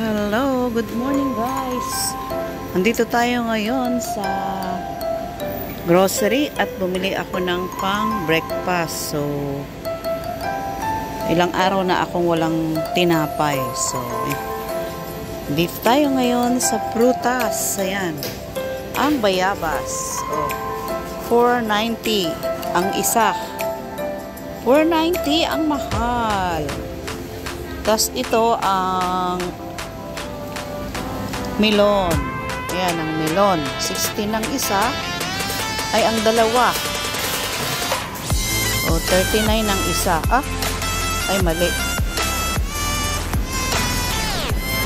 Hello, good morning guys. Nandito tayo ngayon sa grocery at bumili ako ng pang breakfast. So, ilang araw na akong walang tinapay. So, dito tayo ngayon sa prutas. Ayan. Ang bayabas. Oh, 4.90 ang isa. 4.90 ang mahal. Tapos ito ang melon. Ayan ang melon. 16 ang isa. Ay ang dalawa. O 39 ang isa. Ah, ay mali.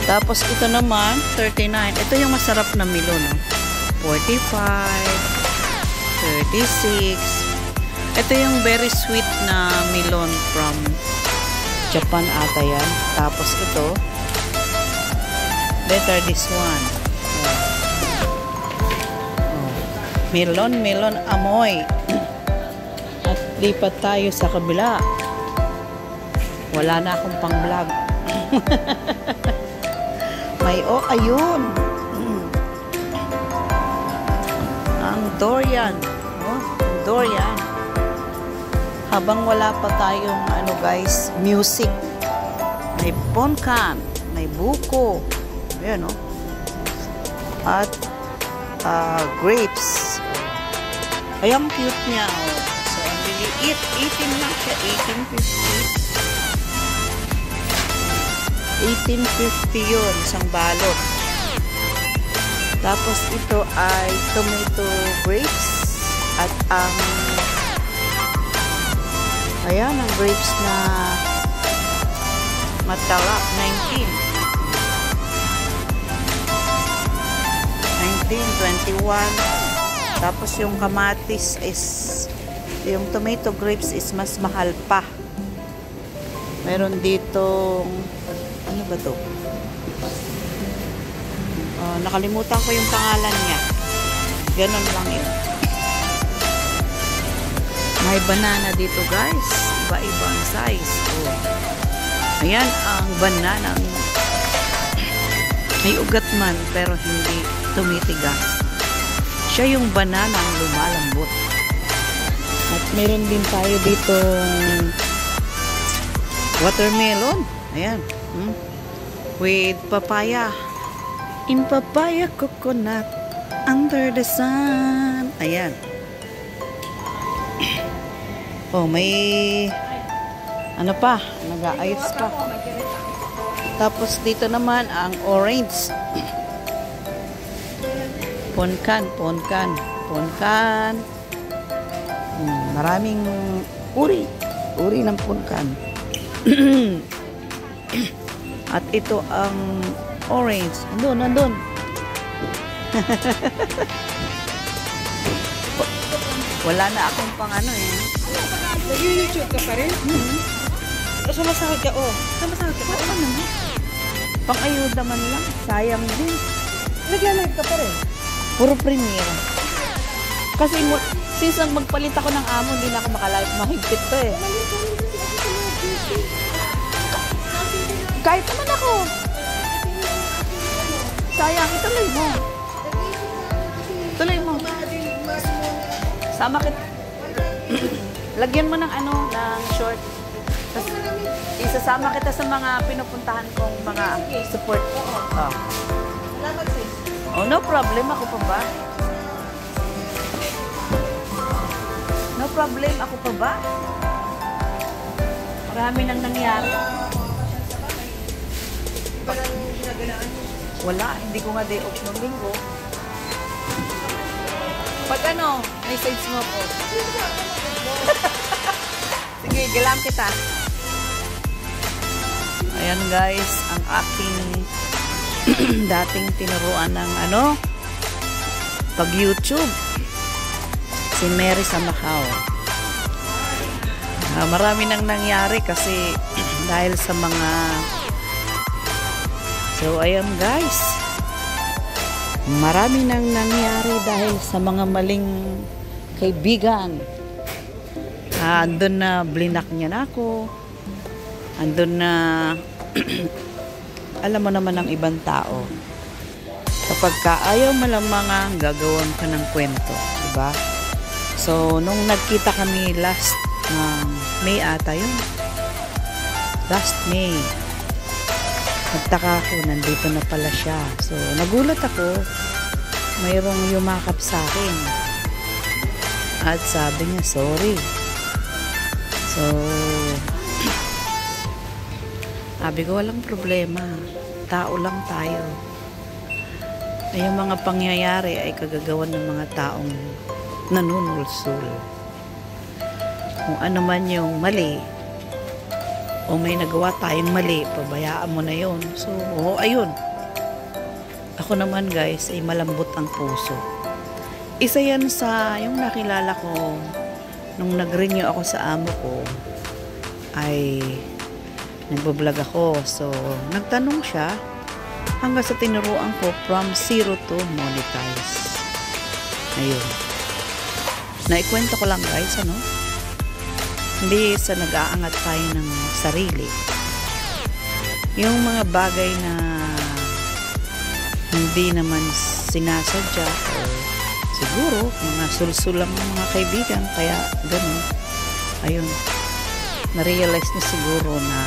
Tapos ito naman 39. Ito yung masarap na melon. 45. 36. Ito yung very sweet na melon from Japan ata yan. Tapos ito, better this one. Melon amoy. At lipat tayo sa kabila. Wala na akong pang vlog. May ayun. Ang durian. Durian. Habang wala pa tayong guys, music. May ponkan, may buko. Ayan At grapes. Ay, ang cute niya. So, ang liliit. 18 lang siya. 18.50 yun. Isang balot. Tapos ito ay tomato grapes. At ang ayan, ang grapes na matala, 19, 21. Tapos yung kamatis is, yung tomato grapes is mas mahal pa. Meron dito, ano ba to? Nakalimutan ko yung pangalan niya. Ganon lang yun. May banana dito guys. Iba-ibang size. Ayan ang banana. May ugat man pero hindi tumitigas. Siya yung banana ang lumalambot. At meron din tayo dito watermelon. Ayan. With papaya. In papaya coconut under the sun. Ayan. May ano pa, nag-aayos pa. Tapos dito naman ang orange. Ponkan. Maraming uri ng ponkan. At ito ang orange. Nandun. Wala na akong pang Nag-YouTube ka pa rin? Sumasahod ka, Sumasahod ka pa rin? Pang-ayuda man lang. Sayang din. Nag-live ka pa rin? Puro premiere. Kasi since magpalit ako ng amo, hindi na ako makalive. Mahigpit to Kahit naman ako. Sayang, ituloy mo. Tuloy mo. Sama kita. Lagyan mo ng ng short. Tapos, isasama kita sa mga pinupuntahan kong mga support. Salamat sis. No problem. Ako pa ba? No problem. Ako pa ba? Marami nang nangyari. Wala. Hindi ko nga day off ng linggo. Pag message mo ko. Sige, galam kita. Ayan guys, ang aking dating tinuruan ng pag-YouTube. Si Mary sa Macau. Marami nang nangyari kasi dahil sa mga ayan guys. Marami nang nangyari dahil sa mga maling kaibigan. Andun na blinak niya na ako. Andun na alam mo naman ng ibang tao. Kapag ka ayaw mo lang mga gagawan ka ng kwento, diba? So, nung nagkita kami last May ata yun. Last May. Nagtaka ako, nandito na pala siya. So, nagulat ako, mayroong yumakap sa akin. At sabi niya, sorry. So, sabi ko, walang problema. Tao lang tayo. Ay, yung mga pangyayari ay kagagawan ng mga taong nanunulsul. Kung ano man yung mali, o may nagawa tayong mali, pabayaan mo na yun. So, ayun. Ako naman guys, ay malambot ang puso. Isa yan sa, yung nakilala ko, nung nag-renew ako sa amo ko, ay nagbablog ako. So, nagtanong siya, hanggang sa tinuruan ko from 0 to monetize. Ayun. Naikwento ko lang guys, ano? Hindi sa nag-aangat tayo ng sarili. Yung mga bagay na hindi naman sinasadya o siguro mga sulsul lang ng mga kaibigan, kaya ganun. Ayun. Na-realize na siguro na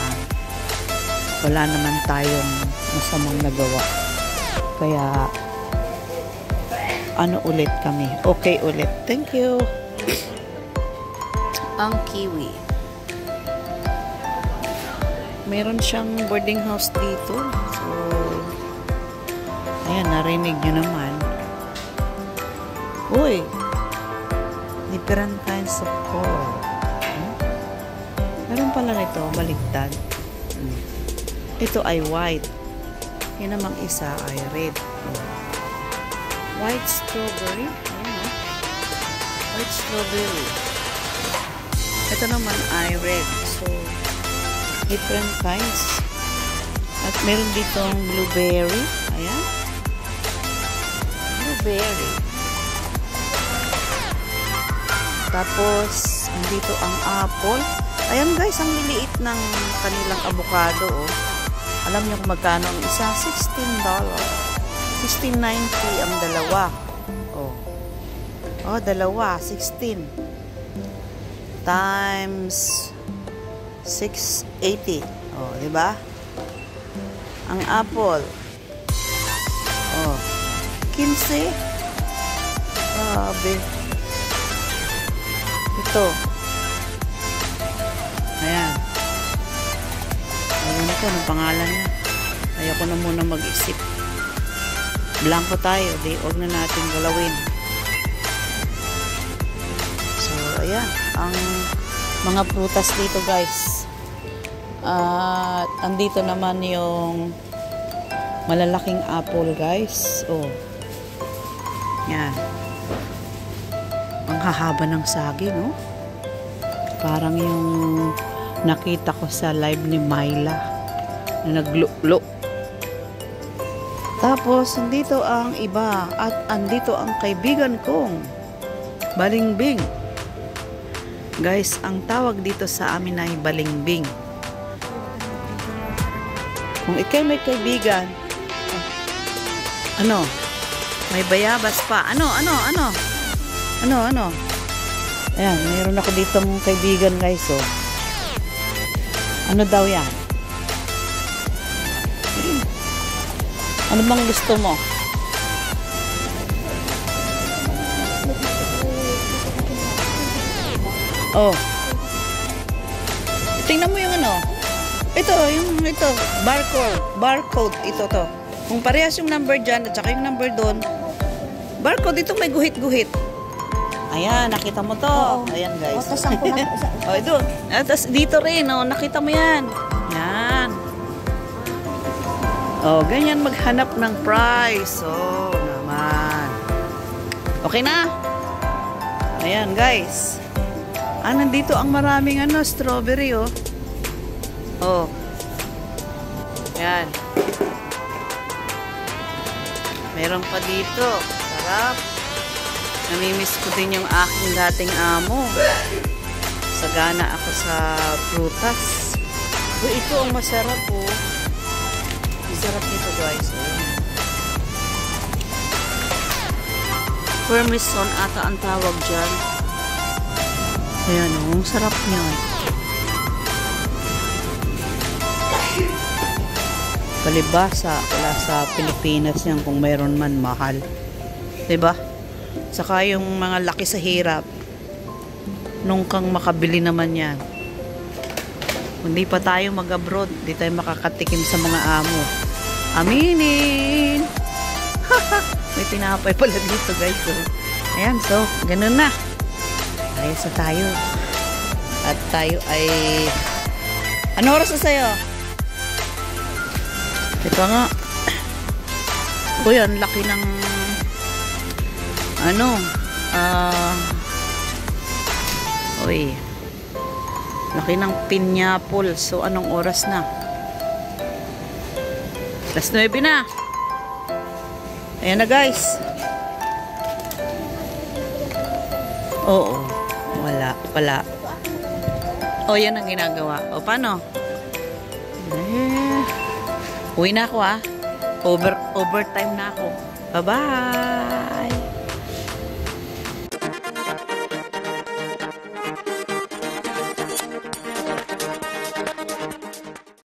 wala naman tayong masamang nagawa. Kaya ano ulit kami. Okay ulit. Thank you. Ang kiwi. Meron siyang boarding house dito. So, ayan, narinig nyo naman. Uy! Different kinds of color. Meron pala nito, baligtad. Ito ay white. Yan namang isa ay red. White strawberry. Ayan, white strawberry. Ito naman ay red. So, different kinds. At meron ditong blueberry. Ayan. Blueberry. Tapos, dito ang apple. Ayan guys, ang liliit ng kanilang avocado. Oh. Alam niyo kung magkano ang isa? $16. $16.90 ang dalawa. Oh, dalawa. 16. Times 680. Oh, di ba? Ang apple. Oh, 15. Grabe. Ito. Ayan. Ayan ko, anong pangalan niya? Ayoko na muna mag-isip. Blanco tayo. Di, huwag na natin galawin. So, ayan. Ang mga prutas dito guys. At andito naman yung malalaking apple guys. Oh. Yan. Ang hahaba ng saging, no? Parang yung nakita ko sa live ni Myla na naglulo. Tapos andito ang iba at andito ang kaibigan kong Balingbing. Guys, ang tawag dito sa amin ay Balingbing. Kung ikaw may kaibigan, ano? May bayabas pa. Ano? Ayan, mayroon ako dito mong kaibigan guys, oh. Ano daw yan? Ano bang gusto mo? Oh. Tingnan mo yung ano. Ito, barcode. Ito to. Kung parehas yung number dyan at saka yung number doon, barcode ito may guhit-guhit. Ayan, nakita mo to. Oo. Ayan guys. O, tasang ko na. O, ito. Tapos dito rin, oh, nakita mo yan. Yan. O, ganyan maghanap ng price. O, naman. Okay na? Ayan guys. Nandito ang maraming strawberry, oh. Oh. Yan. Meron pa dito. Sarap. Namimiss ko din yung aking dating amo. Sagana ako sa prutas. Ito ang masarap, oh. sarap nito guys. Parmesan ata ang tawag dyan. Ayan o, ang sarap niya. Palibasa, wala sa Pilipinas yan kung mayroon man mahal. 'Di ba? Saka yung mga laki sa hirap, nung kang makabili naman yan. Kung di pa tayo mag-abroad, di tayo makakatikim sa mga amo. Aminin! May tinapay pala dito guys. So, ayan, so, ganun na. Ayos na tayo. At tayo ay... Ano oras na sa'yo? Ito nga. Uy, ang laki ng... Uy. Laki ng pineapple. So, anong oras na? Alas 9 na. Ayan na guys. Oo. Wala. O, yan ang ginagawa. O, paano? Uwi na ako ah. Overtime na ako. Bye-bye!